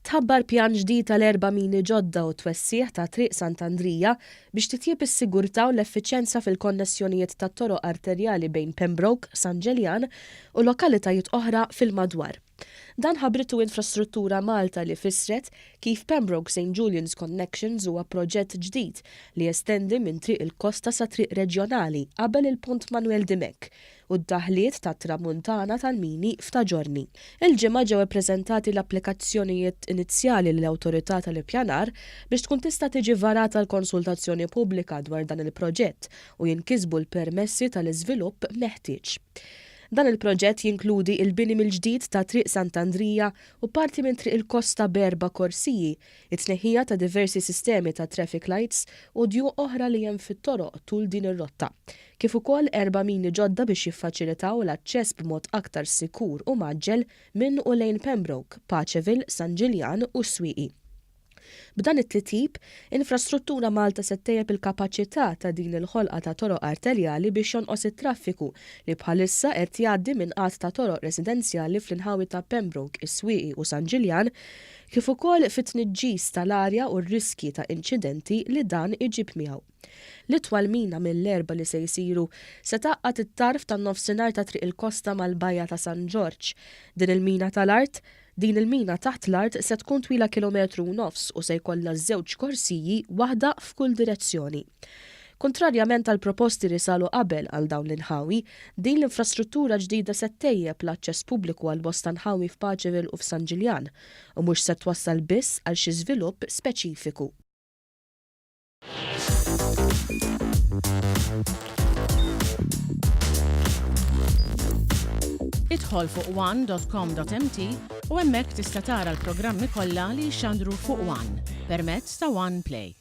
tħabbar pjan ġdid tal-4 mini ġodda u twessieħ ta' triq Sant'Andrija biex titjib is-sigurtà u l-effiċjenza fil-konnessjonijiet tat-toroq arterjali bejn Pembroke, San Ġiljan u lokalitajiet oħra fil-madwar. Dan ħabritu infrastruttura Malta li fissret kif Pembroke St. Julian's Connections huwa proġett ġdid li jestendi minn triq il-kosta sa triq reġjonali qabel il-Punt Manuel Dimek u d-daħliet tat-tramuntana tal-mini f'ta' ġorni. Il-ġimgħa ġew ippreżentati l-applikazzjonijiet inizjali lill-Awtorità tal-Ippjanar biex tkun tista' tiġi varata l-konsultazzjoni pubblika dwar dan il-proġett u jinkisbu l-permessi tal-iżvilupp meħtieġ. Dan il-proġett jinkludi il-bini mill-ġdid ta' triq Sant'Andrija u parti minn triq il-kosta b'4 korsiji, it-tneħħija ta' diversi sistemi ta' traffic lights u dju oħra li hemm fit-toroq tul din ir-rotta, kif ukoll 4 mini ġodda biex jiffaċilitaw l-aċċess b'mod aktar sikur u maġġel minn u lejn Pembroke, Paċeville, San Ġiljan u Swieqi. B'dan it-titjib, infrastruttura Malta se tejjeb il-kapaċità ta' din il-ħolqa ta' toroq arterjali biex jonqos it-traffiku li bħalissa qed jgħaddi minn qatt ta' toroq residenzjali fl-inħawi ta' Pembroke, is-Swieqi u San Ġiljan, kif ukoll fit-tniġġis tal-arja u r-riskji ta' inċidenti li dan iġib miegħu. L-itwal mina mill-erba li se jsiru se taqqat it-tarf tan-nofsinhar ta' triq il-kosta mal-bajja ta' San Ġorġ. Din il-mina taħt l-art se tkun twila 1.5 km u se jkollha żewġ korsiji waħda f'kull direzzjoni. Kontrarjament għal proposti li salu qabel għal dawn l-inħawi, din l-infrastruttura ġdida se tejjeb l-aċċess pubbliku għal bosta inħawi f'Paċeville u f'San Ġiljan u mhux se twassal biss għal xi żvilupp speċifiku. Idħol fuq one.com.mt u hemmhekk tista' tara l-programmi kollha li jxandru fuq One permezz ta' One Play.